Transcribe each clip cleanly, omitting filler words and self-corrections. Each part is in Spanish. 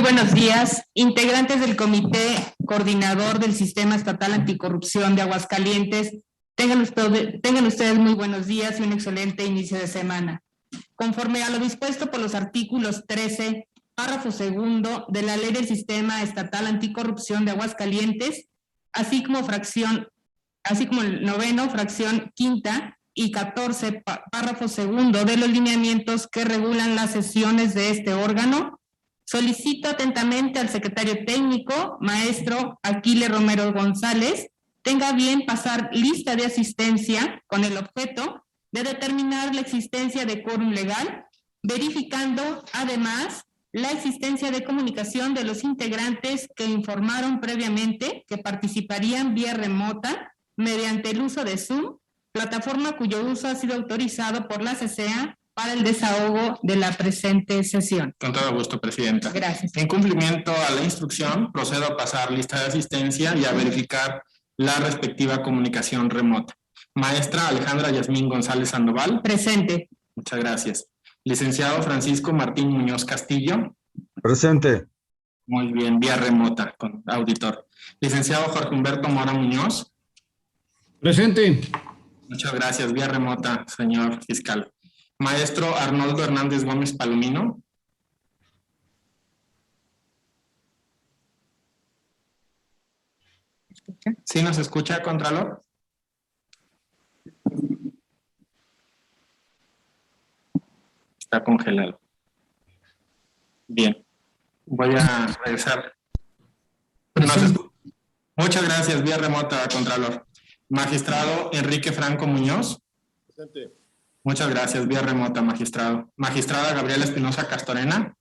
buenos días, integrantes del Comité Coordinador del Sistema Estatal Anticorrupción de Aguascalientes. Tengan ustedes muy buenos días y un excelente inicio de semana. Conforme a lo dispuesto por los artículos 13, párrafo segundo de la Ley del Sistema Estatal Anticorrupción de Aguascalientes, así como el noveno, fracción quinta, y 14, párrafo segundo de los lineamientos que regulan las sesiones de este órgano, solicito atentamente al secretario técnico, maestro Aquiles Romero González, tenga bien pasar lista de asistencia con el objeto de determinar la existencia de quórum legal, verificando además la existencia de comunicación de los integrantes que informaron previamente que participarían vía remota mediante el uso de Zoom, plataforma cuyo uso ha sido autorizado por la CCA para el desahogo de la presente sesión. Con todo gusto, Presidenta. Gracias. En cumplimiento a la instrucción, procedo a pasar lista de asistencia y a verificar la respectiva comunicación remota. Maestra Alejandra Yasmín González Sandoval. Presente. Muchas gracias. Licenciado Francisco Martín Muñoz Castillo. Presente. Muy bien, vía remota, con auditor. Licenciado Jorge Humberto Mora Muñoz. Presente. Muchas gracias, vía remota, señor fiscal. Maestro Arnoldo Hernández Gómez Palomino. ¿Sí nos escucha, Contralor? Está congelado. Bien. Voy a regresar. Muchas gracias, vía remota, Contralor. Magistrado Enrique Franco Muñoz. Presente. Muchas gracias, vía remota, magistrado. Magistrada Gabriela Espinosa Castorena.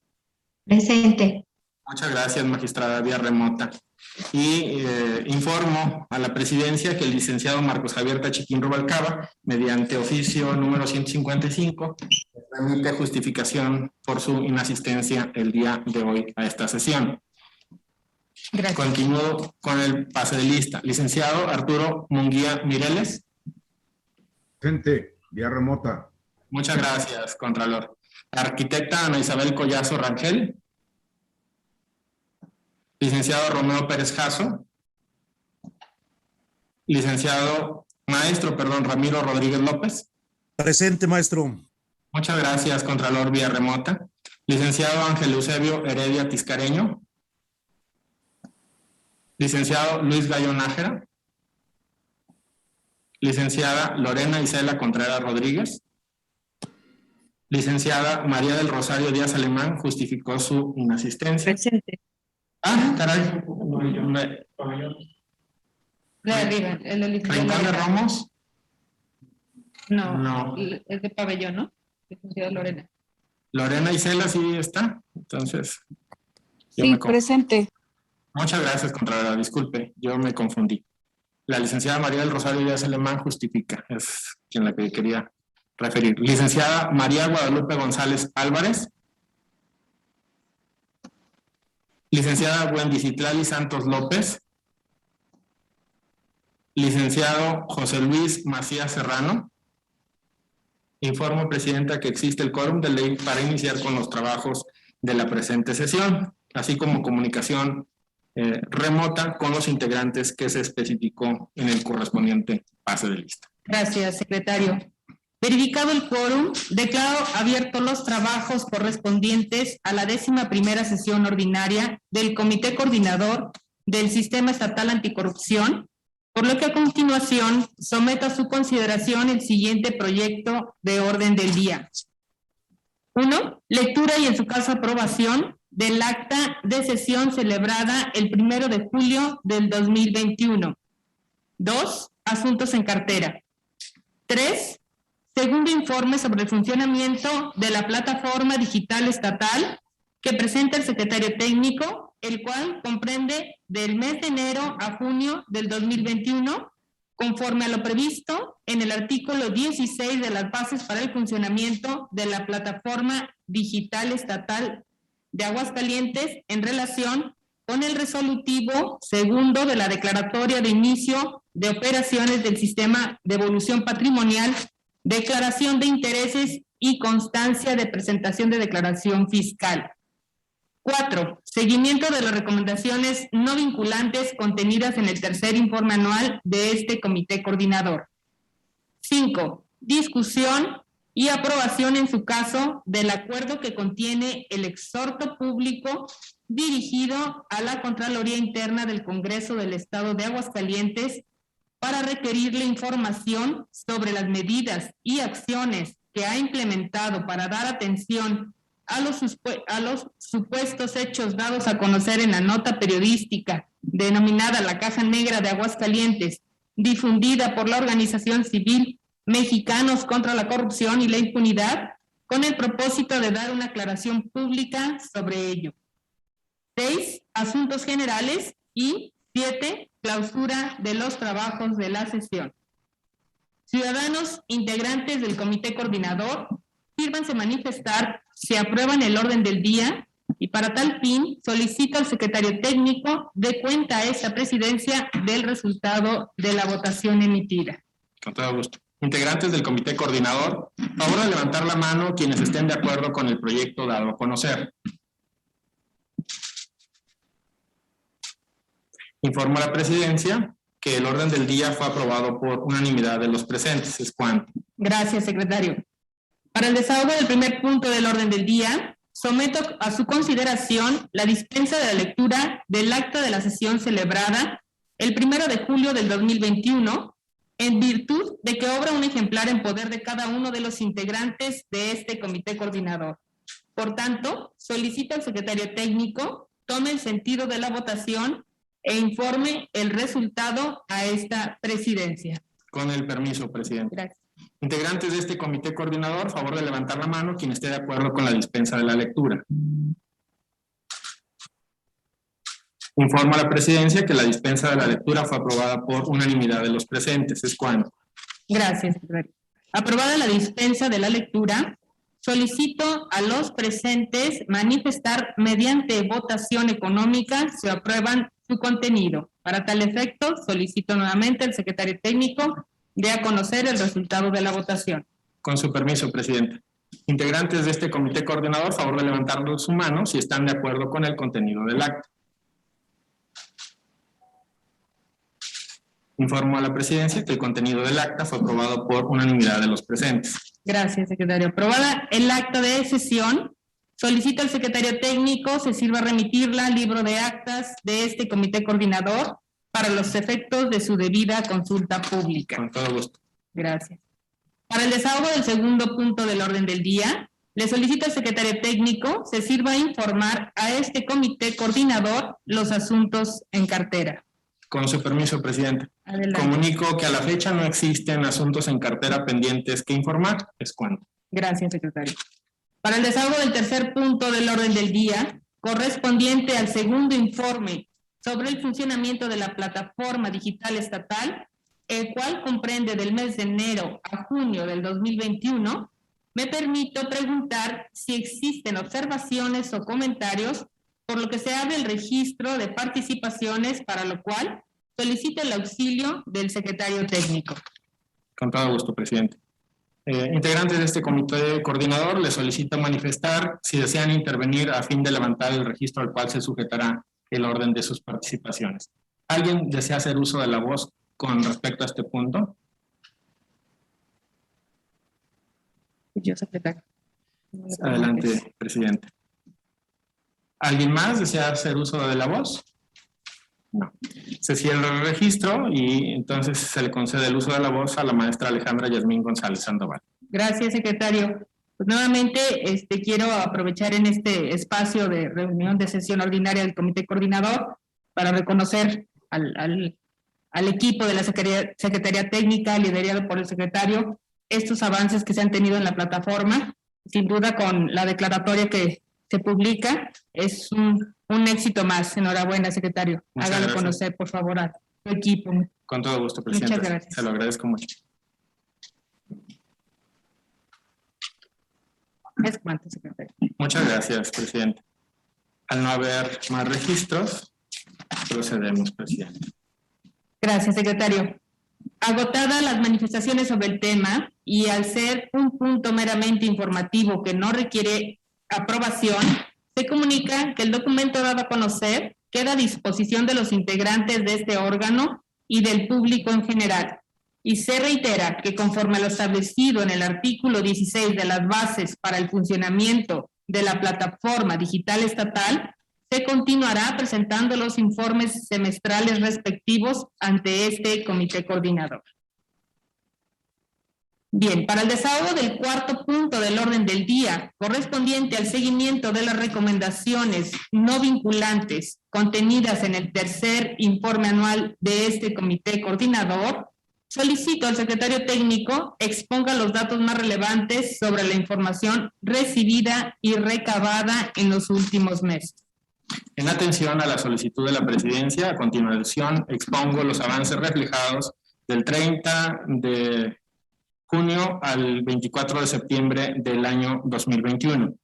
Presente. Muchas gracias, magistrada, vía remota. Y informo a la presidencia que el licenciado Marcos Javier Tachiquín Rubalcaba, mediante oficio número 155, remite justificación por su inasistencia el día de hoy a esta sesión. Gracias. Continúo con el pase de lista. Licenciado Arturo Munguía Mireles. Presente. Vía remota. Muchas gracias, Contralor. Arquitecta Ana Isabel Collazo Rangel. Licenciado Romeo Pérez Jasso. Maestro Ramiro Rodríguez López. Presente, maestro. Muchas gracias, Contralor, vía remota. Licenciado Ángel Eusebio Heredia Tiscareño. Licenciado Luis Gallo Nájera. Licenciada Lorena Isela Contreras Rodríguez. Licenciada María del Rosario Díaz Alemán justificó su inasistencia. Presente. Ah, caray. La de arriba, el de ¿Rincón de Ramos? No, es de Pabellón, ¿no? Licenciada Lorena. Lorena Isela sí está, entonces. Sí, presente. Muchas gracias, Contralora. Disculpe, yo me confundí. La licenciada María del Rosario Díaz Alemán justifica, es quien la que quería referir. Licenciada María Guadalupe González Álvarez. Licenciada Wendy Citlali Santos López. Licenciado José Luis Macías Serrano. Informo, Presidenta, que existe el quórum de ley para iniciar con los trabajos de la presente sesión, así como comunicación remota con los integrantes que se especificó en el correspondiente pase de lista. Gracias, secretario. Verificado el quórum, declaro abiertos los trabajos correspondientes a la 11ª sesión ordinaria del Comité Coordinador del Sistema Estatal Anticorrupción, por lo que a continuación someto a su consideración el siguiente proyecto de orden del día. 1. Lectura y en su caso aprobación del acta de sesión celebrada el 1 de julio del 2021. 2. Asuntos en cartera. 3. Segundo informe sobre el funcionamiento de la plataforma digital estatal que presenta el secretario técnico, el cual comprende del mes de enero a junio del 2021, conforme a lo previsto en el artículo 16 de las bases para el funcionamiento de la plataforma digital estatal de Aguascalientes en relación con el resolutivo segundo de la declaratoria de inicio de operaciones del sistema de evolución patrimonial, declaración de intereses y constancia de presentación de declaración fiscal. 4. Seguimiento de las recomendaciones no vinculantes contenidas en el tercer informe anual de este comité coordinador. 5. Discusión y aprobación en su caso del acuerdo que contiene el exhorto público dirigido a la Contraloría Interna del Congreso del Estado de Aguascalientes para requerirle información sobre las medidas y acciones que ha implementado para dar atención a los supuestos hechos dados a conocer en la nota periodística denominada La Caja Negra de Aguascalientes, difundida por la organización civil Mexicanos contra la Corrupción y la Impunidad, con el propósito de dar una aclaración pública sobre ello. 6. Asuntos generales. Y 7. Clausura de los trabajos de la sesión. Ciudadanos integrantes del comité coordinador, sírvanse manifestar si aprueban el orden del día y para tal fin solicito al secretario técnico dé cuenta a esta presidencia del resultado de la votación emitida. Con todo gusto. Integrantes del comité coordinador, favor de levantar la mano quienes estén de acuerdo con el proyecto dado a conocer. Informo a la presidencia que el orden del día fue aprobado por unanimidad de los presentes. Es cuanto. Gracias, secretario. Para el desahogo del primer punto del orden del día, someto a su consideración la dispensa de la lectura del acta de la sesión celebrada el 1 de julio del 2021, en virtud de que obra un ejemplar en poder de cada uno de los integrantes de este comité coordinador. Por tanto, solicito al secretario técnico tome el sentido de la votación e informe el resultado a esta presidencia. Con el permiso, presidente. Gracias. Integrantes de este comité coordinador, favor de levantar la mano quien esté de acuerdo con la dispensa de la lectura. Informo a la presidencia que la dispensa de la lectura fue aprobada por unanimidad de los presentes. Es cuanto. Gracias, secretario. Aprobada la dispensa de la lectura, solicito a los presentes manifestar mediante votación económica si aprueban su contenido. Para tal efecto, solicito nuevamente al secretario técnico de a conocer el resultado de la votación. Con su permiso, presidente. Integrantes de este comité coordinador, favor de levantar su mano si están de acuerdo con el contenido del acta. Informo a la presidencia que el contenido del acta fue aprobado por unanimidad de los presentes. Gracias, secretario. Aprobada el acta de sesión, solicito al secretario técnico se sirva a remitirla al libro de actas de este comité coordinador para los efectos de su debida consulta pública. Con todo gusto. Gracias. Para el desahogo del segundo punto del orden del día, le solicito al secretario técnico se sirva a informar a este comité coordinador los asuntos en cartera. Con su permiso, presidente. Adelante. Comunico que a la fecha no existen asuntos en cartera pendientes que informar. Es cuanto. Gracias, secretario. Para el desahogo del tercer punto del orden del día, correspondiente al segundo informe sobre el funcionamiento de la plataforma digital estatal, el cual comprende del mes de enero a junio del 2021, me permito preguntar si existen observaciones o comentarios, por lo que se abre el registro de participaciones, para lo cual solicito el auxilio del secretario técnico. Con todo gusto, presidente. Integrantes de este comité coordinador, les solicito manifestar si desean intervenir a fin de levantar el registro al cual se sujetará el orden de sus participaciones. ¿Alguien desea hacer uso de la voz con respecto a este punto? Yo, secretario. Adelante, presidente. ¿Alguien más desea hacer uso de la voz? No. Se cierra el registro y entonces se le concede el uso de la voz a la maestra Alejandra Yasmín González Sandoval. Gracias, secretario. Pues nuevamente quiero aprovechar en este espacio de reunión de sesión ordinaria del comité coordinador para reconocer al equipo de la Secretaría Técnica, liderado por el secretario, estos avances que se han tenido en la plataforma. Sin duda, con la declaratoria que se publica, es un éxito más. Enhorabuena, secretario. Hágalo conocer, por favor, a su equipo. Con todo gusto, presidente. Muchas gracias. Se lo agradezco mucho. Es cuanto, secretario. Muchas gracias, presidente. Al no haber más registros, procedemos, presidente. Gracias, secretario. Agotadas las manifestaciones sobre el tema y al ser un punto meramente informativo que no requiere aprobación, se comunica que el documento dado a conocer queda a disposición de los integrantes de este órgano y del público en general. Y se reitera que conforme a lo establecido en el artículo 16 de las bases para el funcionamiento de la plataforma digital estatal, se continuará presentando los informes semestrales respectivos ante este comité coordinador. Bien, para el desahogo del cuarto punto del orden del día, correspondiente al seguimiento de las recomendaciones no vinculantes contenidas en el tercer informe anual de este comité coordinador, solicito al secretario técnico exponga los datos más relevantes sobre la información recibida y recabada en los últimos meses. En atención a la solicitud de la presidencia, a continuación expongo los avances reflejados del 30 de junio al 24 de septiembre del año 2021.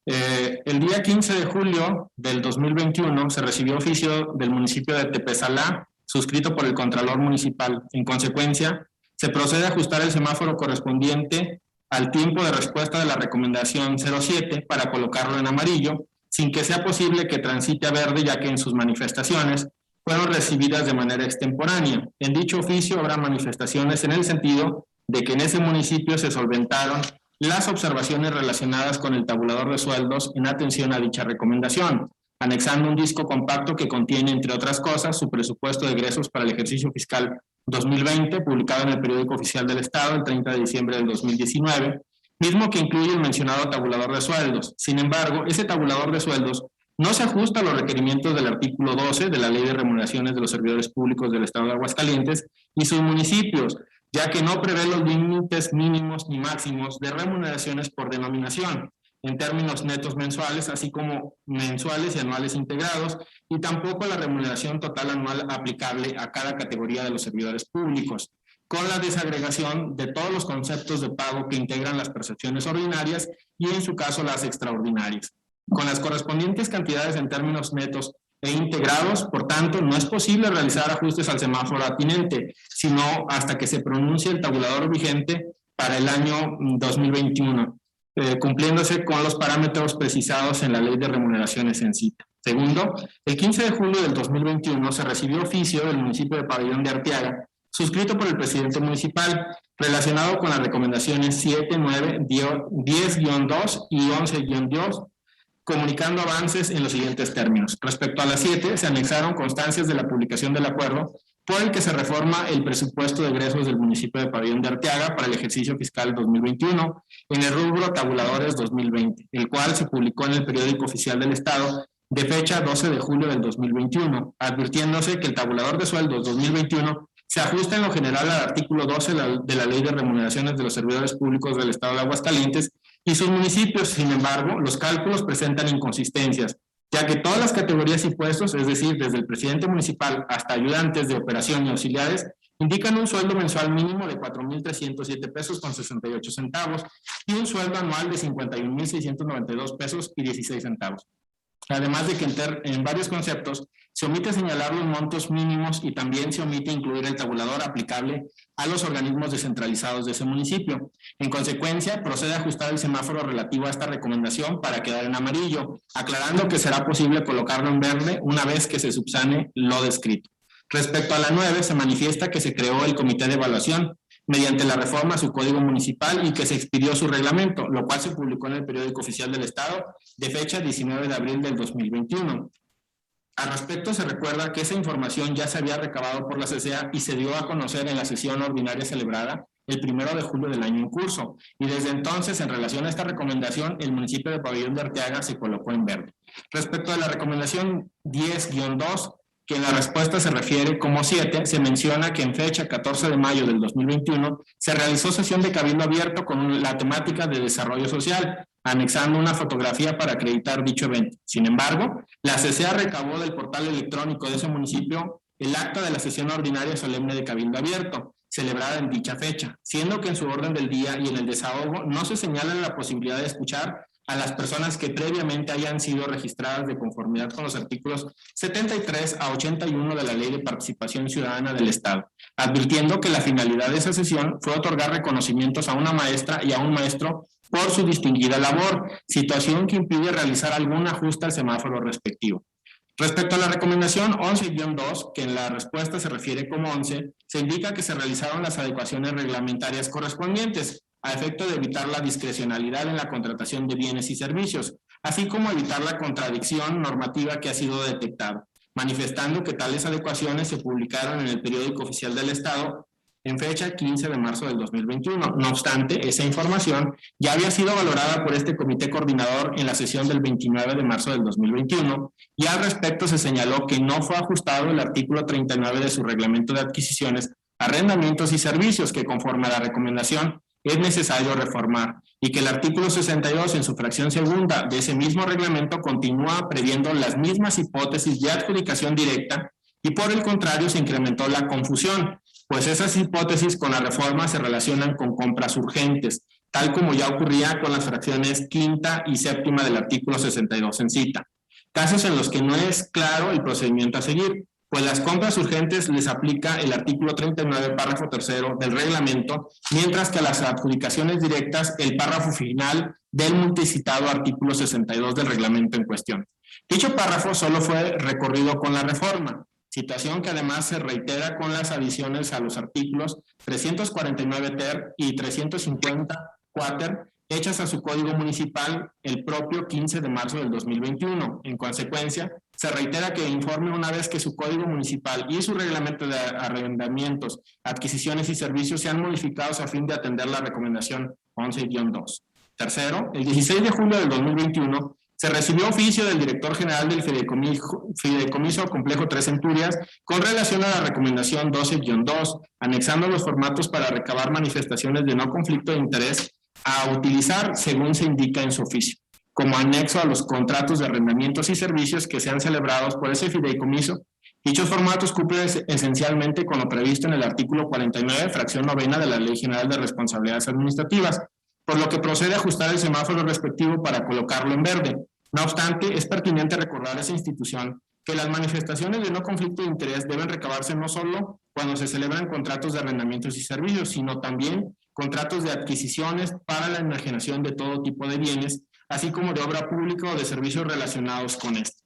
El día 15 de julio del 2021 se recibió oficio del municipio de Tepesalá, suscrito por el Contralor Municipal. En consecuencia, se procede a ajustar el semáforo correspondiente al tiempo de respuesta de la recomendación 07 para colocarlo en amarillo, sin que sea posible que transite a verde, ya que en sus manifestaciones fueron recibidas de manera extemporánea. En dicho oficio habrá manifestaciones en el sentido de que en ese municipio se solventaron las observaciones relacionadas con el tabulador de sueldos en atención a dicha recomendación, anexando un disco compacto que contiene, entre otras cosas, su presupuesto de egresos para el ejercicio fiscal 2020, publicado en el Periódico Oficial del Estado el 30 de diciembre del 2019, mismo que incluye el mencionado tabulador de sueldos. Sin embargo, ese tabulador de sueldos no se ajusta a los requerimientos del artículo 12 de la Ley de Remuneraciones de los Servidores Públicos del Estado de Aguascalientes y sus municipios, ya que no prevé los límites mínimos ni máximos de remuneraciones por denominación, en términos netos mensuales, así como mensuales y anuales integrados, y tampoco la remuneración total anual aplicable a cada categoría de los servidores públicos, con la desagregación de todos los conceptos de pago que integran las percepciones ordinarias y en su caso las extraordinarias. Con las correspondientes cantidades en términos netos e integrados, por tanto, no es posible realizar ajustes al semáforo atinente, sino hasta que se pronuncie el tabulador vigente para el año 2021, cumpliéndose con los parámetros precisados en la Ley de Remuneraciones en cita. Segundo, el 15 de julio del 2021 se recibió oficio del municipio de Pabellón de Arteaga, suscrito por el presidente municipal, relacionado con las recomendaciones 7, 9, 10-2 y 11-2, comunicando avances en los siguientes términos. Respecto a las 7, se anexaron constancias de la publicación del acuerdo por el que se reforma el presupuesto de egresos del municipio de Pabellón de Arteaga para el ejercicio fiscal 2021 en el rubro tabuladores 2020, el cual se publicó en el Periódico Oficial del Estado de fecha 12 de julio del 2021, advirtiéndose que el tabulador de sueldos 2021 se ajusta en lo general al artículo 12 de la Ley de Remuneraciones de los Servidores Públicos del Estado de Aguascalientes y sus municipios. Sin embargo, los cálculos presentan inconsistencias, ya que todas las categorías y puestos, es decir, desde el presidente municipal hasta ayudantes de operación y auxiliares, indican un sueldo mensual mínimo de 4,307 pesos con 68 centavos y un sueldo anual de 51,692 pesos y 16 centavos. Además de que en varios conceptos se omite señalar los montos mínimos y también se omite incluir el tabulador aplicable a los organismos descentralizados de ese municipio. En consecuencia, procede a ajustar el semáforo relativo a esta recomendación para quedar en amarillo, aclarando que será posible colocarlo en verde una vez que se subsane lo descrito. Respecto a la 9, se manifiesta que se creó el Comité de Evaluación mediante la reforma a su código municipal y que se expidió su reglamento, lo cual se publicó en el Periódico Oficial del Estado de fecha 19 de abril del 2021. Al respecto, se recuerda que esa información ya se había recabado por la CCA y se dio a conocer en la sesión ordinaria celebrada el 1 de julio del año en curso, y desde entonces, en relación a esta recomendación, el municipio de Pabellón de Arteaga se colocó en verde. Respecto a la recomendación 10-2, que en la respuesta se refiere como 7, se menciona que en fecha 14 de mayo del 2021 se realizó sesión de cabildo abierto con la temática de desarrollo social, anexando una fotografía para acreditar dicho evento. Sin embargo, la CCA recabó del portal electrónico de ese municipio el acta de la sesión ordinaria solemne de cabildo abierto, celebrada en dicha fecha, siendo que en su orden del día y en el desahogo no se señala la posibilidad de escuchar a las personas que previamente hayan sido registradas de conformidad con los artículos 73 a 81 de la Ley de Participación Ciudadana del Estado, advirtiendo que la finalidad de esa sesión fue otorgar reconocimientos a una maestra y a un maestro por su distinguida labor, situación que impide realizar algún ajuste al semáforo respectivo. Respecto a la recomendación 11-2, que en la respuesta se refiere como 11, se indica que se realizaron las adecuaciones reglamentarias correspondientes a efecto de evitar la discrecionalidad en la contratación de bienes y servicios, así como evitar la contradicción normativa que ha sido detectada, manifestando que tales adecuaciones se publicaron en el Periódico Oficial del Estado en fecha 15 de marzo del 2021. No obstante, esa información ya había sido valorada por este comité coordinador en la sesión del 29 de marzo del 2021 y al respecto se señaló que no fue ajustado el artículo 39 de su reglamento de adquisiciones, arrendamientos y servicios que conforme a la recomendación es necesario reformar y que el artículo 62 en su fracción segunda de ese mismo reglamento continúa previendo las mismas hipótesis de adjudicación directa y por el contrario se incrementó la confusión, pues esas hipótesis con la reforma se relacionan con compras urgentes, tal como ya ocurría con las fracciones quinta y séptima del artículo 62 en cita. Casos en los que no es claro el procedimiento a seguir, pues las compras urgentes les aplica el artículo 39, párrafo tercero del reglamento, mientras que a las adjudicaciones directas el párrafo final del multicitado artículo 62 del reglamento en cuestión. Dicho párrafo solo fue recorrido con la reforma, situación que además se reitera con las adiciones a los artículos 349 ter y 350 quater hechas a su código municipal el propio 15 de marzo del 2021. En consecuencia, se reitera que informe una vez que su código municipal y su reglamento de arrendamientos, adquisiciones y servicios sean modificados a fin de atender la recomendación 11-2. Tercero, el 16 de julio del 2021, se recibió oficio del director general del Fideicomiso Complejo 3 Centurias con relación a la recomendación 12-2, anexando los formatos para recabar manifestaciones de no conflicto de interés a utilizar según se indica en su oficio, como anexo a los contratos de arrendamientos y servicios que sean celebrados por ese fideicomiso. Dichos formatos cumplen esencialmente con lo previsto en el artículo 49, fracción novena de la Ley General de Responsabilidades Administrativas, por lo que procede a ajustar el semáforo respectivo para colocarlo en verde. No obstante, es pertinente recordar a esa institución que las manifestaciones de no conflicto de interés deben recabarse no solo cuando se celebran contratos de arrendamientos y servicios, sino también contratos de adquisiciones para la enajenación de todo tipo de bienes, así como de obra pública o de servicios relacionados con esto.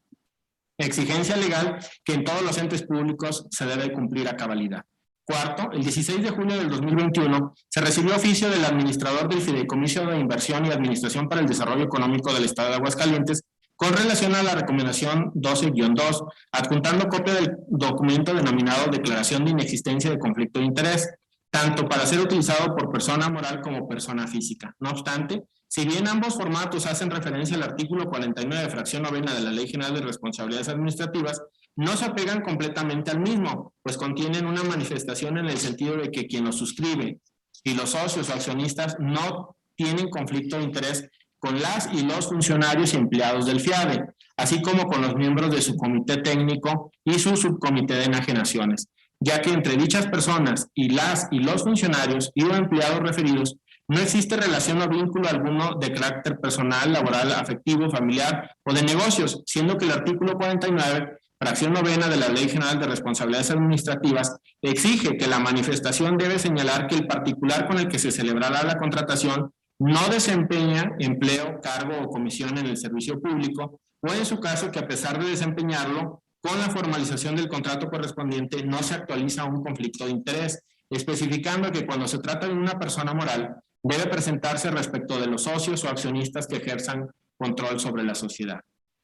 Exigencia legal que en todos los entes públicos se debe cumplir a cabalidad. Cuarto, el 16 de junio del 2021 se recibió oficio del administrador del Fideicomiso de Inversión y Administración para el Desarrollo Económico del Estado de Aguascalientes con relación a la recomendación 12-2, adjuntando copia del documento denominado Declaración de Inexistencia de Conflicto de Interés, tanto para ser utilizado por persona moral como persona física. No obstante, si bien ambos formatos hacen referencia al artículo 49, fracción novena de la Ley General de Responsabilidades Administrativas, no se apegan completamente al mismo, pues contienen una manifestación en el sentido de que quien los suscribe y los socios o accionistas no tienen conflicto de interés con las y los funcionarios y empleados del FIADE, así como con los miembros de su comité técnico y su subcomité de enajenaciones, ya que entre dichas personas y las y los funcionarios y o empleados referidos no existe relación o vínculo alguno de carácter personal, laboral, afectivo, familiar o de negocios, siendo que el artículo 49, fracción novena de la Ley General de Responsabilidades Administrativas, exige que la manifestación debe señalar que el particular con el que se celebrará la contratación no desempeña empleo, cargo o comisión en el servicio público, o en su caso que a pesar de desempeñarlo, con la formalización del contrato correspondiente no se actualiza un conflicto de interés, especificando que cuando se trata de una persona moral, debe presentarse respecto de los socios o accionistas que ejerzan control sobre la sociedad.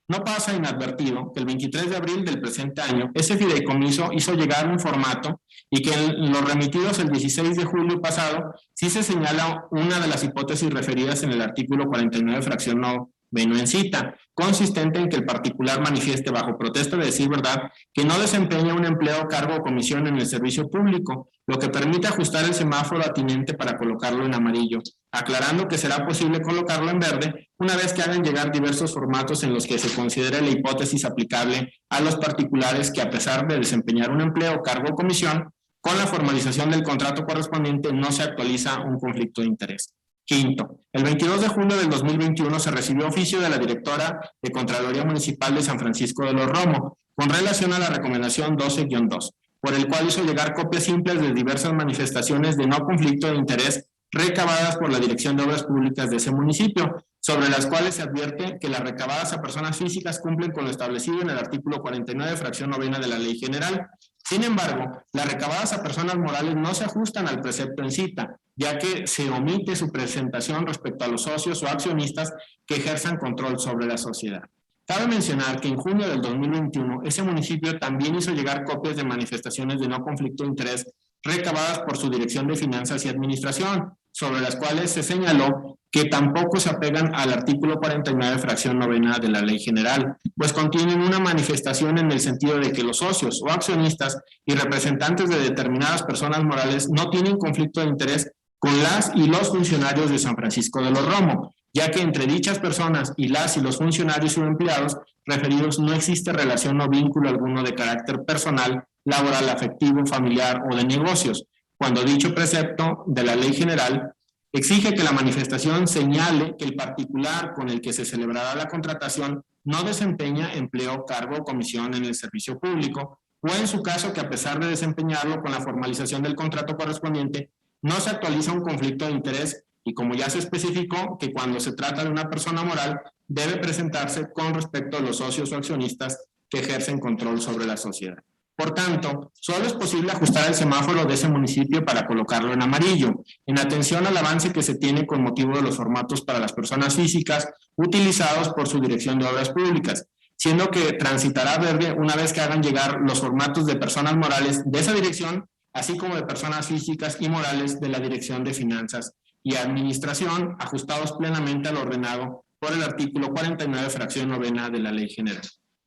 No pasa inadvertido que el 23 de abril del presente año, ese fideicomiso hizo llegar un formato y que en los remitidos el 16 de julio pasado sí se señala una de las hipótesis referidas en el artículo 49, fracción noveno en cita, consistente en que el particular manifieste bajo protesta de decir verdad que no desempeña un empleo, cargo o comisión en el servicio público, lo que permite ajustar el semáforo atinente para colocarlo en amarillo, aclarando que será posible colocarlo en verde una vez que hagan llegar diversos formatos en los que se considere la hipótesis aplicable a los particulares que a pesar de desempeñar un empleo, cargo o comisión, con la formalización del contrato correspondiente no se actualiza un conflicto de interés. Quinto, el 22 de junio del 2021 se recibió oficio de la directora de Contraloría Municipal de San Francisco de los Romo con relación a la recomendación 12-2, por el cual hizo llegar copias simples de diversas manifestaciones de no conflicto de interés recabadas por la Dirección de Obras Públicas de ese municipio, sobre las cuales se advierte que las recabadas a personas físicas cumplen con lo establecido en el artículo 49, fracción novena de la Ley General. Sin embargo, las recabadas a personas morales no se ajustan al precepto en cita, ya que se omite su presentación respecto a los socios o accionistas que ejerzan control sobre la sociedad. Cabe mencionar que en junio del 2021, ese municipio también hizo llegar copias de manifestaciones de no conflicto de interés recabadas por su Dirección de Finanzas y Administración, sobre las cuales se señaló que tampoco se apegan al artículo 49, fracción novena de la Ley General, pues contienen una manifestación en el sentido de que los socios o accionistas y representantes de determinadas personas morales no tienen conflicto de interés con las y los funcionarios de San Francisco de los Romo, ya que entre dichas personas y las y los funcionarios o empleados referidos no existe relación o vínculo alguno de carácter personal, laboral, afectivo, familiar o de negocios, cuando dicho precepto de la Ley General exige que la manifestación señale que el particular con el que se celebrará la contratación no desempeña empleo, cargo o comisión en el servicio público, o en su caso que a pesar de desempeñarlo con la formalización del contrato correspondiente, no se actualiza un conflicto de interés y como ya se especificó que cuando se trata de una persona moral debe presentarse con respecto a los socios o accionistas que ejercen control sobre la sociedad. Por tanto, solo es posible ajustar el semáforo de ese municipio para colocarlo en amarillo, en atención al avance que se tiene con motivo de los formatos para las personas físicas utilizados por su Dirección de Obras Públicas, siendo que transitará verde una vez que hagan llegar los formatos de personas morales de esa dirección, así como de personas físicas y morales de la Dirección de Finanzas y Administración, ajustados plenamente al ordenado por el artículo 49, fracción novena de la Ley General.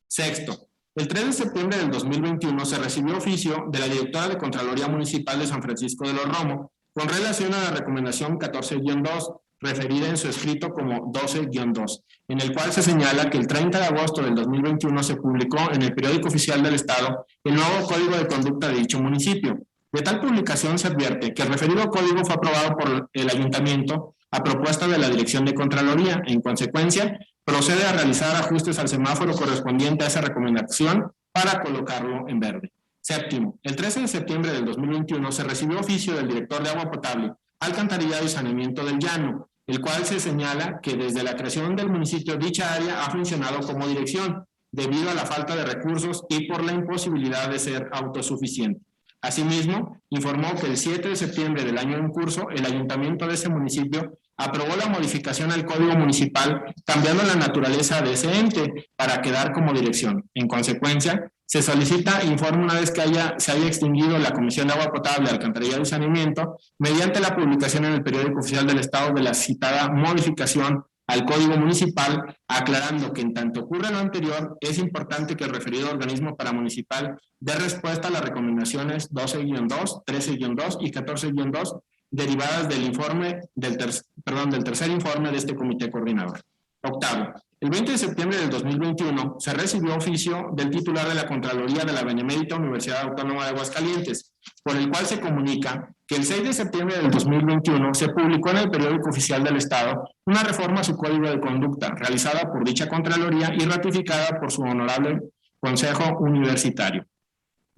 Sexto, el 3 de septiembre del 2021 se recibió oficio de la directora de Contraloría Municipal de San Francisco de los Romo con relación a la recomendación 14-2, referida en su escrito como 12-2, en el cual se señala que el 30 de agosto del 2021 se publicó en el Periódico Oficial del Estado el nuevo Código de Conducta de dicho municipio. De tal publicación se advierte que el referido código fue aprobado por el Ayuntamiento a propuesta de la Dirección de Contraloría. En consecuencia, procede a realizar ajustes al semáforo correspondiente a esa recomendación para colocarlo en verde. Séptimo, el 13 de septiembre del 2021 se recibió oficio del director de Agua Potable, Alcantarillado y Saneamiento del Llano, el cual se señala que desde la creación del municipio dicha área ha funcionado como dirección, debido a la falta de recursos y por la imposibilidad de ser autosuficiente. Asimismo, informó que el 7 de septiembre del año en curso, el ayuntamiento de ese municipio aprobó la modificación al Código Municipal, cambiando la naturaleza de ese ente para quedar como dirección. En consecuencia, se solicita informe una vez que se haya extinguido la Comisión de Agua Potable, Alcantarillado y Saneamiento, mediante la publicación en el Periódico Oficial del Estado de la citada modificación al Código Municipal, aclarando que en tanto ocurre lo anterior, es importante que el referido organismo paramunicipal dé respuesta a las recomendaciones 12-2, 13-2 y 14-2 derivadas del informe del tercer informe de este comité coordinador. Octavo, el 20 de septiembre del 2021 se recibió oficio del titular de la Contraloría de la Benemérita Universidad Autónoma de Aguascalientes, por el cual se comunica que el 6 de septiembre del 2021 se publicó en el Periódico Oficial del Estado una reforma a su Código de Conducta realizada por dicha Contraloría y ratificada por su honorable Consejo Universitario.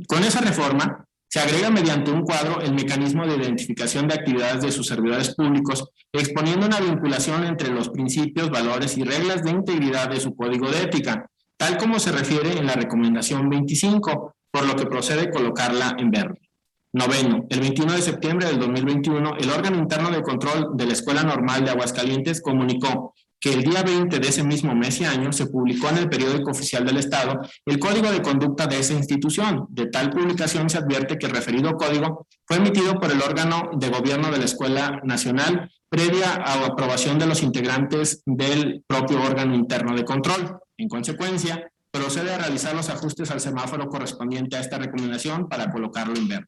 Con esa reforma se agrega mediante un cuadro el mecanismo de identificación de actividades de sus servidores públicos, exponiendo una vinculación entre los principios, valores y reglas de integridad de su código de ética, tal como se refiere en la recomendación 25, por lo que procede colocarla en verde. Noveno, el 21 de septiembre del 2021, el órgano interno de control de la Escuela Normal de Aguascalientes comunicó que el día 20 de ese mismo mes y año se publicó en el Periódico Oficial del Estado el Código de Conducta de esa institución. De tal publicación se advierte que el referido código fue emitido por el órgano de gobierno de la Escuela Nacional previa a aprobación de los integrantes del propio órgano interno de control. En consecuencia, procede a realizar los ajustes al semáforo correspondiente a esta recomendación para colocarlo en verde.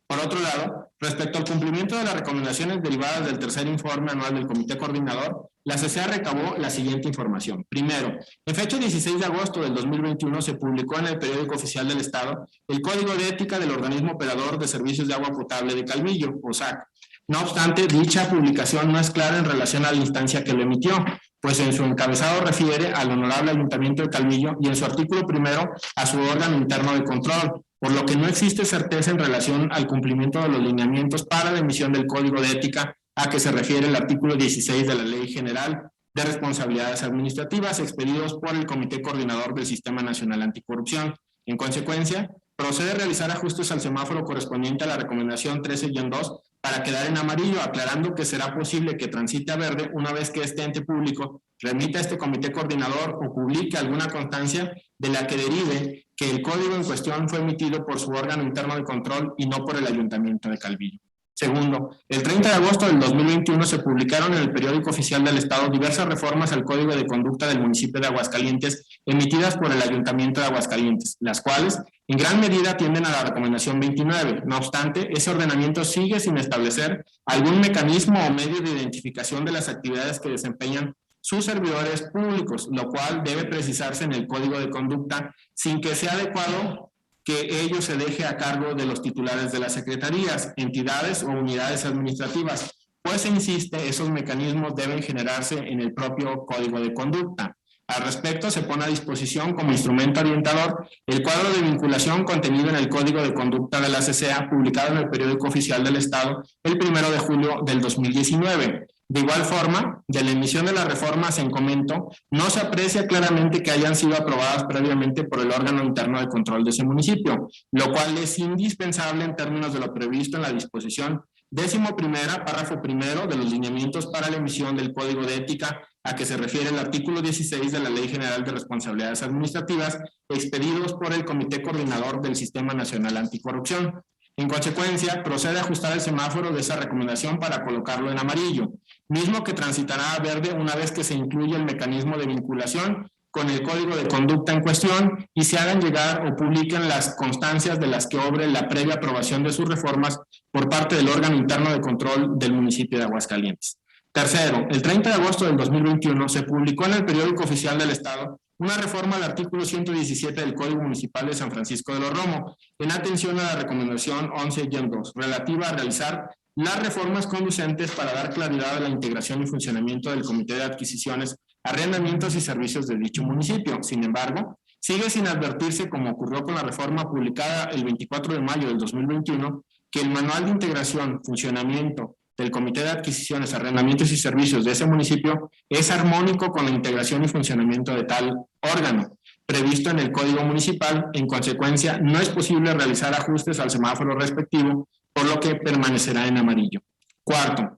Por otro lado, respecto al cumplimiento de las recomendaciones derivadas del tercer informe anual del Comité Coordinador, la CCA recabó la siguiente información. Primero, en fecha 16 de agosto del 2021 se publicó en el Periódico Oficial del Estado el Código de Ética del Organismo Operador de Servicios de Agua Potable de Calvillo, OSAC. No obstante, dicha publicación no es clara en relación a la instancia que lo emitió, pues en su encabezado refiere al Honorable Ayuntamiento de Calvillo y en su artículo primero a su órgano interno de control, por lo que no existe certeza en relación al cumplimiento de los lineamientos para la emisión del Código de Ética a que se refiere el artículo 16 de la Ley General de Responsabilidades Administrativas, expedidos por el Comité Coordinador del Sistema Nacional Anticorrupción. En consecuencia, procede a realizar ajustes al semáforo correspondiente a la recomendación 13-2 para quedar en amarillo, aclarando que será posible que transite a verde una vez que este ente público remita a este comité coordinador o publique alguna constancia de la que derive que el código en cuestión fue emitido por su órgano interno de control y no por el Ayuntamiento de Calvillo. Segundo, el 30 de agosto del 2021 se publicaron en el Periódico Oficial del Estado diversas reformas al Código de Conducta del municipio de Aguascalientes emitidas por el Ayuntamiento de Aguascalientes, las cuales en gran medida atienden a la recomendación 29. No obstante, ese ordenamiento sigue sin establecer algún mecanismo o medio de identificación de las actividades que desempeñan sus servidores públicos, lo cual debe precisarse en el Código de Conducta sin que sea adecuado que ello se deje a cargo de los titulares de las secretarías, entidades o unidades administrativas, pues se insiste, esos mecanismos deben generarse en el propio Código de Conducta. Al respecto, se pone a disposición como instrumento orientador el cuadro de vinculación contenido en el Código de Conducta de la CCA, publicado en el Periódico Oficial del Estado el 1 de julio del 2019. De igual forma, de la emisión de las reformas en comento, no se aprecia claramente que hayan sido aprobadas previamente por el órgano interno de control de ese municipio, lo cual es indispensable en términos de lo previsto en la disposición 11ª, párrafo primero de los lineamientos para la emisión del Código de Ética a que se refiere el artículo 16 de la Ley General de Responsabilidades Administrativas, expedidos por el Comité Coordinador del Sistema Nacional Anticorrupción. En consecuencia, procede a ajustar el semáforo de esa recomendación para colocarlo en amarillo, mismo que transitará a verde una vez que se incluya el mecanismo de vinculación con el Código de Conducta en cuestión y se hagan llegar o publiquen las constancias de las que obre la previa aprobación de sus reformas por parte del órgano interno de control del municipio de Aguascalientes. Tercero, el 30 de agosto del 2021 se publicó en el Periódico Oficial del Estado una reforma al artículo 117 del Código Municipal de San Francisco de los Romo, en atención a la recomendación 11-2, relativa a realizar las reformas conducentes para dar claridad a la integración y funcionamiento del Comité de Adquisiciones, Arrendamientos y Servicios de dicho municipio. Sin embargo, sigue sin advertirse, como ocurrió con la reforma publicada el 24 de mayo del 2021, que el Manual de Integración, Funcionamiento del Comité de Adquisiciones, Arrendamientos y Servicios de ese municipio es armónico con la integración y funcionamiento de tal órgano, previsto en el Código Municipal. En consecuencia, no es posible realizar ajustes al semáforo respectivo, por lo que permanecerá en amarillo. Cuarto,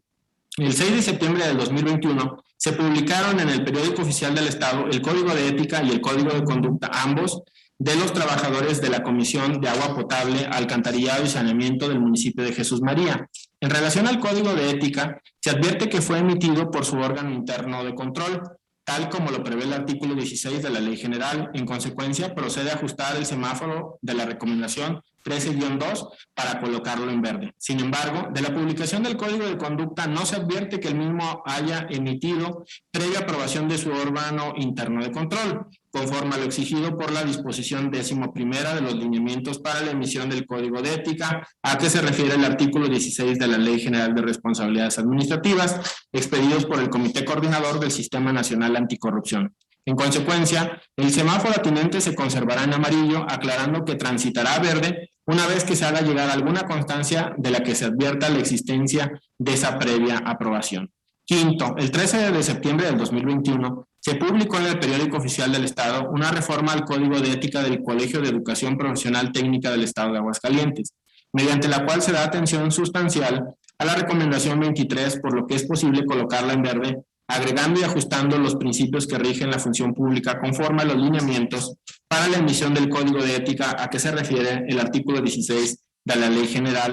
el 6 de septiembre del 2021 se publicaron en el Periódico Oficial del Estado el Código de Ética y el Código de Conducta, ambos de los trabajadores de la Comisión de Agua Potable, Alcantarillado y Saneamiento del municipio de Jesús María. En relación al Código de Ética, se advierte que fue emitido por su órgano interno de control, tal como lo prevé el artículo 16 de la Ley General. En consecuencia, procede a ajustar el semáforo de la recomendación 13-2 para colocarlo en verde. Sin embargo, de la publicación del Código de Conducta no se advierte que el mismo haya emitido previa aprobación de su órgano interno de control, conforme a lo exigido por la disposición 11ª de los lineamientos para la emisión del Código de Ética, a que se refiere el artículo 16 de la Ley General de Responsabilidades Administrativas, expedidos por el Comité Coordinador del Sistema Nacional Anticorrupción. En consecuencia, el semáforo atinente se conservará en amarillo, aclarando que transitará a verde una vez que se haga llegar alguna constancia de la que se advierta la existencia de esa previa aprobación. Quinto, el 13 de septiembre del 2021 se publicó en el Periódico Oficial del Estado una reforma al Código de Ética del Colegio de Educación Profesional Técnica del Estado de Aguascalientes, mediante la cual se da atención sustancial a la recomendación 23, por lo que es posible colocarla en verde, agregando y ajustando los principios que rigen la función pública conforme a los lineamientos para la emisión del Código de Ética a que se refiere el artículo 16 de la Ley General,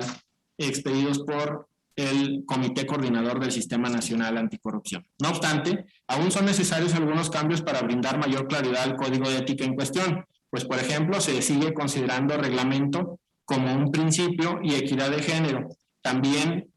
expedidos por el Comité Coordinador del Sistema Nacional Anticorrupción. No obstante, aún son necesarios algunos cambios para brindar mayor claridad al Código de Ética en cuestión, pues por ejemplo se sigue considerando reglamento como un principio y equidad de género también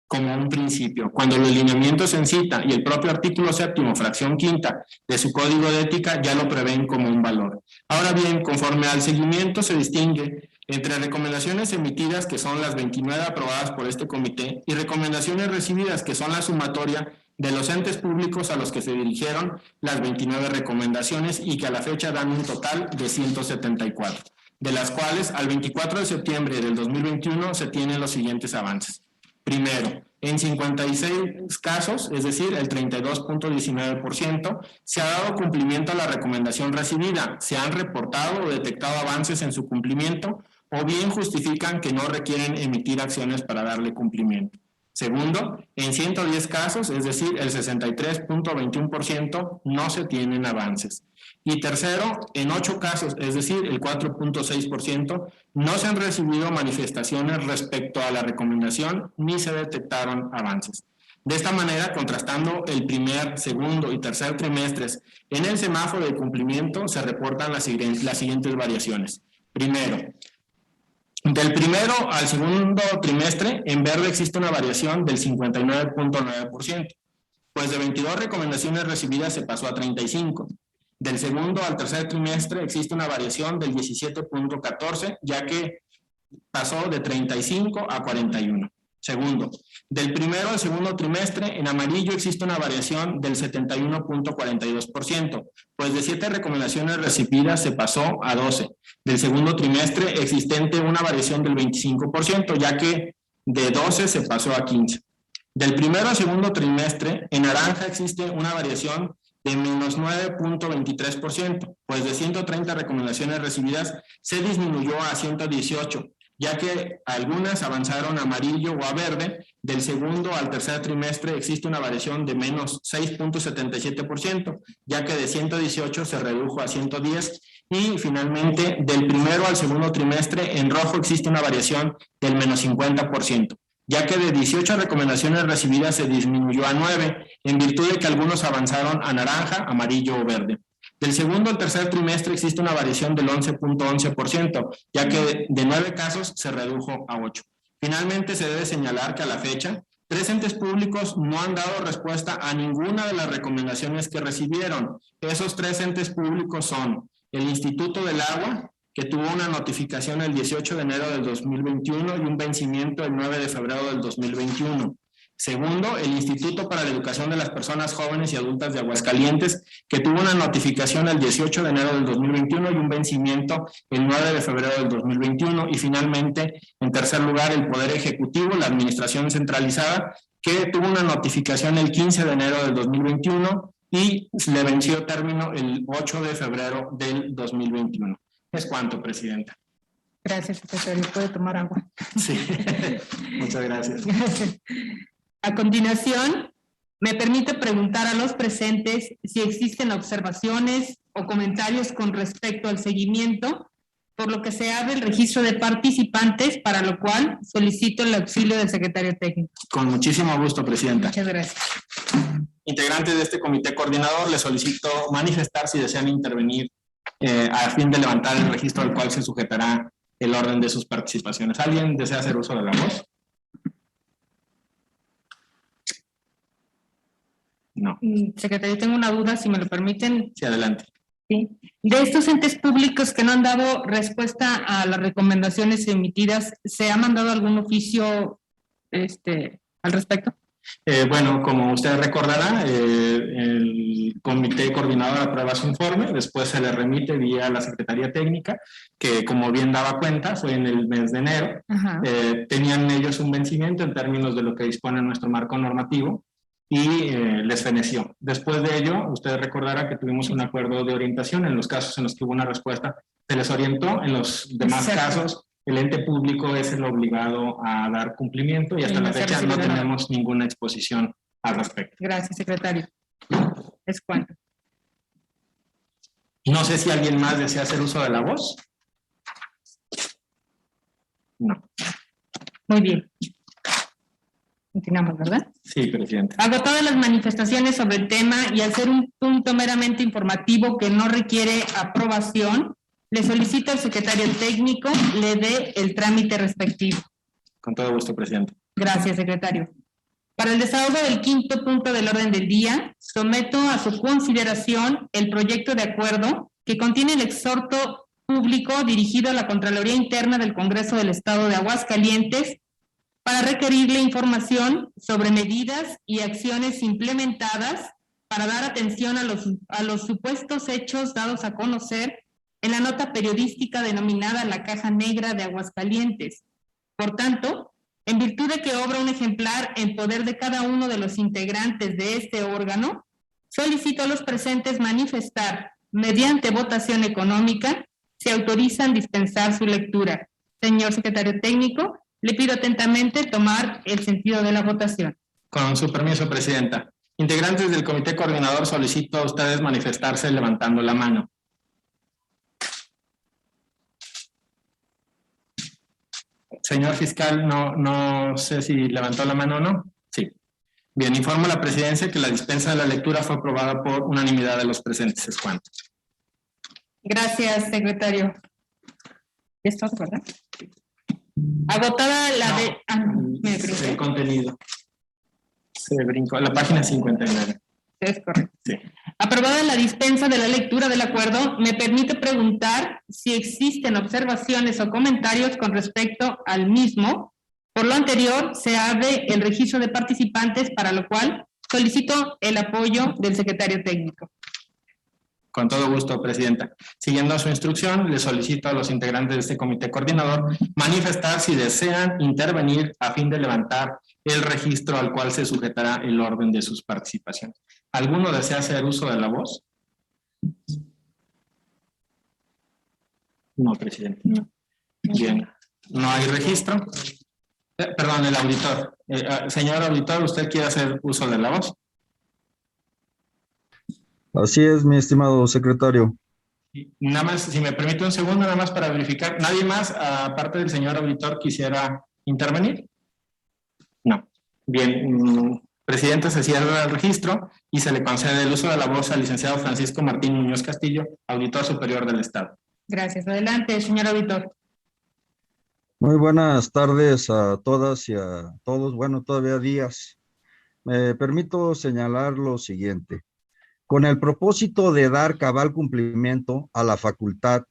como un principio, cuando los lineamientos en cita y el propio artículo 7º, fracción quinta de su Código de Ética ya lo prevén como un valor. Ahora bien, conforme al seguimiento se distingue entre recomendaciones emitidas, que son las 29 aprobadas por este comité, y recomendaciones recibidas, que son la sumatoria de los entes públicos a los que se dirigieron las 29 recomendaciones y que a la fecha dan un total de 174, de las cuales al 24 de septiembre del 2021 se tienen los siguientes avances. Primero, En 56 casos, es decir, el 32.19%, se ha dado cumplimiento a la recomendación recibida, se han reportado o detectado avances en su cumplimiento o bien justifican que no requieren emitir acciones para darle cumplimiento. Segundo, en 110 casos, es decir, el 63.21%, no se tienen avances. Y tercero, en 8 casos, es decir, el 4.6%, no se han recibido manifestaciones respecto a la recomendación ni se detectaron avances. De esta manera, contrastando el primer, segundo y tercer trimestres, en el semáforo de cumplimiento se reportan las siguientes variaciones. Primero, del primero al segundo trimestre, en verde existe una variación del 59.9%, pues de 22 recomendaciones recibidas se pasó a 35. Del segundo al tercer trimestre existe una variación del 17.14, ya que pasó de 35 a 41. Segundo, del primero al segundo trimestre, en amarillo existe una variación del 71.42%, pues de 7 recomendaciones recibidas se pasó a 12. Del segundo trimestre existente una variación del 25%, ya que de 12 se pasó a 15. Del primero al segundo trimestre, en naranja existe una variación de menos 9.23%, pues de 130 recomendaciones recibidas se disminuyó a 118, ya que algunas avanzaron a amarillo o a verde. Del segundo al tercer trimestre existe una variación de menos 6.77%, ya que de 118 se redujo a 110, y finalmente del primero al segundo trimestre en rojo existe una variación del menos 50%, ya que de 18 recomendaciones recibidas se disminuyó a 9, en virtud de que algunos avanzaron a naranja, amarillo o verde. Del segundo al tercer trimestre existe una variación del 11.11%, ya que de 9 casos se redujo a 8. Finalmente, se debe señalar que a la fecha, 3 entes públicos no han dado respuesta a ninguna de las recomendaciones que recibieron. Esos 3 entes públicos son el Instituto del Agua, que tuvo una notificación el 18 de enero del 2021 y un vencimiento el 9 de febrero del 2021. Segundo, el Instituto para la Educación de las Personas Jóvenes y Adultas de Aguascalientes, que tuvo una notificación el 18 de enero del 2021 y un vencimiento el 9 de febrero del 2021. Y finalmente, en tercer lugar, el Poder Ejecutivo, la Administración Centralizada, que tuvo una notificación el 15 de enero del 2021 y le venció término el 8 de febrero del 2021. Es cuanto, Presidenta. Gracias, secretario. ¿Puede tomar agua? Sí, muchas gracias. Gracias. A continuación, me permite preguntar a los presentes si existen observaciones o comentarios con respecto al seguimiento, por lo que se abre el registro de participantes, para lo cual solicito el auxilio del secretario técnico. Con muchísimo gusto, Presidenta. Muchas gracias. Integrantes de este comité coordinador, les solicito manifestar si desean intervenir a fin de levantar el registro al cual se sujetará el orden de sus participaciones. ¿Alguien desea hacer uso de la voz? No. Secretario, tengo una duda, si me lo permiten. Sí, adelante. Sí. De estos entes públicos que no han dado respuesta a las recomendaciones emitidas, ¿se ha mandado algún oficio al respecto? Bueno, como usted recordará, el comité coordinador aprueba su informe, después se le remite vía la Secretaría Técnica, que como bien daba cuenta, fue en el mes de enero. Tenían ellos un vencimiento en términos de lo que dispone nuestro marco normativo, y les feneció. Después de ello, usted recordará que tuvimos un acuerdo de orientación. En los casos en los que hubo una respuesta, se les orientó. En los demás casos, el ente público es el obligado a dar cumplimiento, y hasta la fecha no tenemos ninguna exposición al respecto. Gracias, secretario. Es cuanto. No sé si alguien más desea hacer uso de la voz. No. Muy bien. Continuamos, ¿verdad? Sí, Presidente. Agotadas las manifestaciones sobre el tema y al ser un punto meramente informativo que no requiere aprobación, le solicito al secretario técnico le dé el trámite respectivo. Con todo gusto, Presidente. Gracias, secretario. Para el desahogo del quinto punto del orden del día, someto a su consideración el proyecto de acuerdo que contiene el exhorto público dirigido a la Contraloría Interna del Congreso del Estado de Aguascalientes para requerirle información sobre medidas y acciones implementadas para dar atención a los supuestos hechos dados a conocer en la nota periodística denominada La Caja Negra de Aguascalientes. Por tanto, en virtud de que obra un ejemplar en poder de cada uno de los integrantes de este órgano, solicito a los presentes manifestar, mediante votación económica, si autorizan dispensar su lectura. Señor secretario técnico, le pido atentamente tomar el sentido de la votación. Con su permiso, presidenta. Integrantes del comité coordinador, solicito a ustedes manifestarse levantando la mano. Señor fiscal, no sé si levantó la mano o no. Sí. Bien, informo a la presidencia que la dispensa de la lectura fue aprobada por unanimidad de los presentes. Es cuanto. Gracias, secretario. ¿Es todo, verdad? Agotada la de... me brinqué. El contenido. Se brincó. La página 59. Es correcto. Sí. Aprobada la dispensa de la lectura del acuerdo, me permite preguntar si existen observaciones o comentarios con respecto al mismo. Por lo anterior, se abre el registro de participantes, para lo cual solicito el apoyo del secretario técnico. Con todo gusto, presidenta. Siguiendo su instrucción, le solicito a los integrantes de este comité coordinador manifestar si desean intervenir a fin de levantar el registro al cual se sujetará el orden de sus participaciones. ¿Alguno desea hacer uso de la voz? No, presidente. No. Bien. ¿No hay registro? Perdón, el auditor. Señor auditor, ¿usted quiere hacer uso de la voz? Así es, mi estimado secretario. Nada más, si me permite un segundo, nada más para verificar. ¿Nadie más, aparte del señor auditor, quisiera intervenir? No. Bien, presidente, se cierra el registro y se le concede el uso de la voz al licenciado Francisco Martín Muñoz Castillo, auditor superior del Estado. Gracias. Adelante, señor auditor. Muy buenas tardes a todas y a todos. Bueno, todavía días. Me permito señalar lo siguiente. Con el propósito de dar cabal cumplimiento a la facultad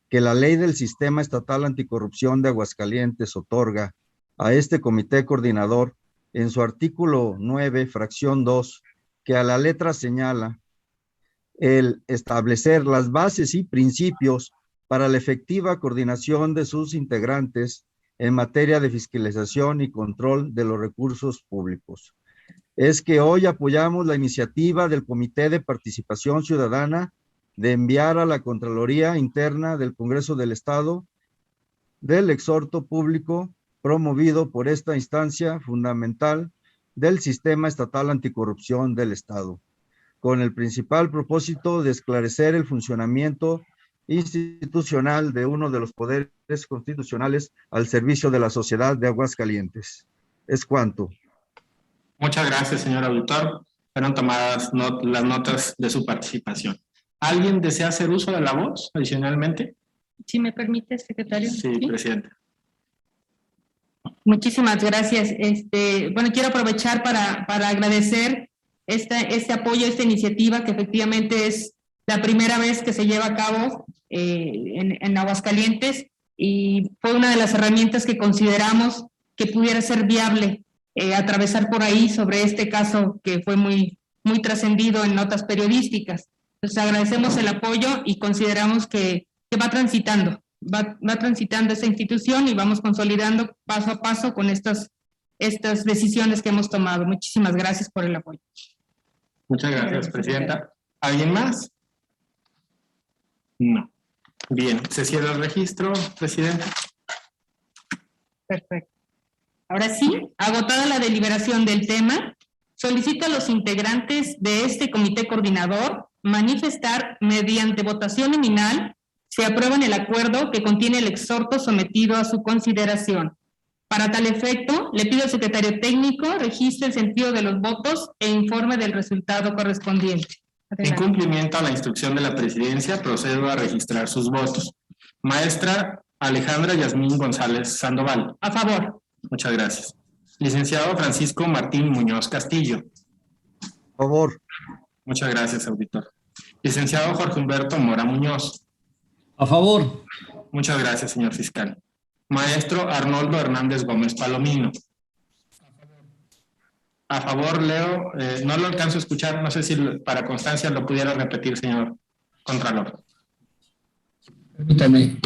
que la ley del Sistema Estatal Anticorrupción de Aguascalientes otorga a este comité coordinador en su artículo 9, fracción 2, que a la letra señala el establecer las bases y principios para la efectiva coordinación de sus integrantes en materia de fiscalización y control de los recursos públicos. Es que hoy apoyamos la iniciativa del Comité de Participación Ciudadana de enviar a la Contraloría Interna del Congreso del Estado del exhorto público promovido por esta instancia fundamental del Sistema Estatal Anticorrupción del Estado, con el principal propósito de esclarecer el funcionamiento institucional de uno de los poderes constitucionales al servicio de la sociedad de Aguascalientes. Es cuanto. Muchas gracias, señor auditor. Fueron tomadas las notas de su participación. ¿Alguien desea hacer uso de la voz adicionalmente? Si me permite, secretario. Sí, presidente. Muchísimas gracias. Bueno, quiero aprovechar para agradecer este apoyo, esta iniciativa, que efectivamente es la primera vez que se lleva a cabo en Aguascalientes, y fue una de las herramientas que consideramos que pudiera ser viable atravesar por ahí sobre este caso que fue muy trascendido en notas periodísticas. Entonces agradecemos el apoyo y consideramos que va transitando esta institución y vamos consolidando paso a paso con estas decisiones que hemos tomado. Muchísimas gracias por el apoyo. Muchas gracias, presidenta. ¿Alguien más? No. Bien, se cierra el registro, presidenta. Perfecto. Ahora sí, agotada la deliberación del tema, solicito a los integrantes de este comité coordinador manifestar mediante votación nominal si aprueban el acuerdo que contiene el exhorto sometido a su consideración. Para tal efecto, le pido al secretario técnico registre el sentido de los votos e informe del resultado correspondiente. En cumplimiento a la instrucción de la presidencia, procedo a registrar sus votos. Maestra Alejandra Yasmín González Sandoval. A favor. Muchas gracias. Licenciado Francisco Martín Muñoz Castillo. A favor. Muchas gracias, auditor. Licenciado Jorge Humberto Mora Muñoz. A favor. Muchas gracias, señor fiscal. Maestro Arnoldo Hernández Gómez Palomino. A favor, Leo. No lo alcanzo a escuchar. No sé si para constancia lo pudiera repetir, señor Contralor. Permítame.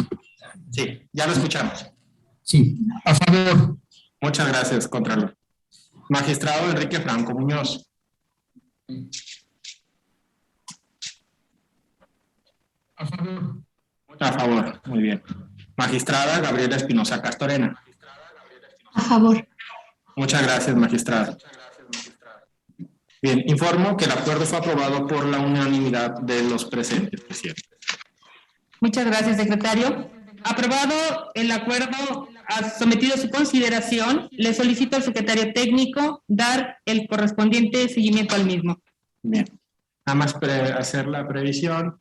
Sí, ya lo escuchamos. Sí, a favor. Muchas gracias, Contralor. Magistrado Enrique Franco Muñoz. A favor. A favor, muy bien. Magistrada Gabriela Espinosa Castorena. A favor. Muchas gracias, magistrada. Bien, informo que el acuerdo fue aprobado por la unanimidad de los presentes, presidente. Muchas gracias, secretario. Aprobado el acuerdo sometido a su consideración, le solicito al secretario técnico dar el correspondiente seguimiento al mismo. Bien. Nada más hacer la previsión,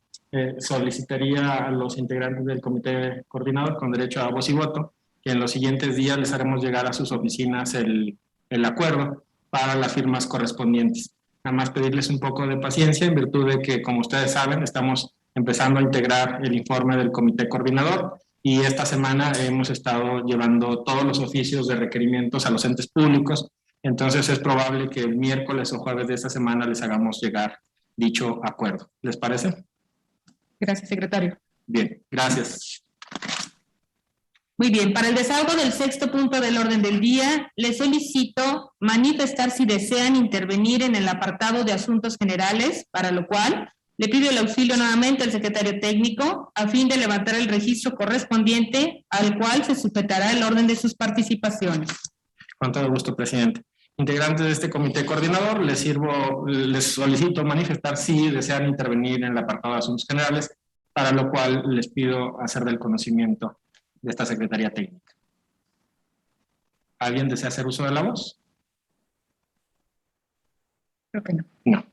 solicitaría a los integrantes del comité coordinador con derecho a voz y voto que en los siguientes días les haremos llegar a sus oficinas el acuerdo para las firmas correspondientes. Nada más pedirles un poco de paciencia en virtud de que, como ustedes saben, estamos empezando a integrar el informe del comité coordinador y esta semana hemos estado llevando todos los oficios de requerimientos a los entes públicos. Entonces es probable que el miércoles o jueves de esta semana les hagamos llegar dicho acuerdo. ¿Les parece? Gracias, secretario. Bien, gracias. Muy bien, para el desahogo del sexto punto del orden del día, les solicito manifestar si desean intervenir en el apartado de asuntos generales, para lo cual le pido el auxilio nuevamente al secretario técnico a fin de levantar el registro correspondiente al cual se sujetará el orden de sus participaciones. Con todo gusto, presidente. Integrantes de este comité coordinador, les solicito manifestar si desean intervenir en el apartado de asuntos generales, para lo cual les pido hacer del conocimiento de esta Secretaría Técnica. ¿Alguien desea hacer uso de la voz? Creo que no. No.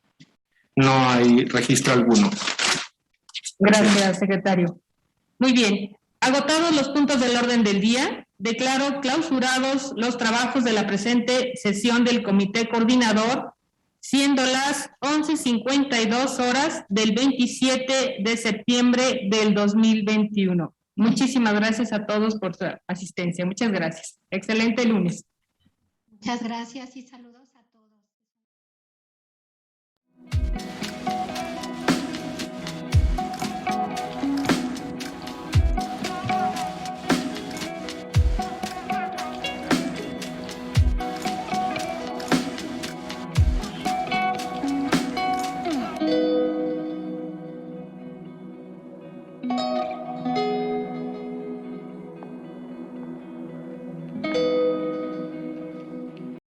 No hay registro alguno. Gracias, secretario. Muy bien. Agotados los puntos del orden del día, declaro clausurados los trabajos de la presente sesión del Comité Coordinador, siendo las 11:52 horas del 27 de septiembre del 2021. Muchísimas gracias a todos por su asistencia. Muchas gracias. Excelente lunes. Muchas gracias y saludos.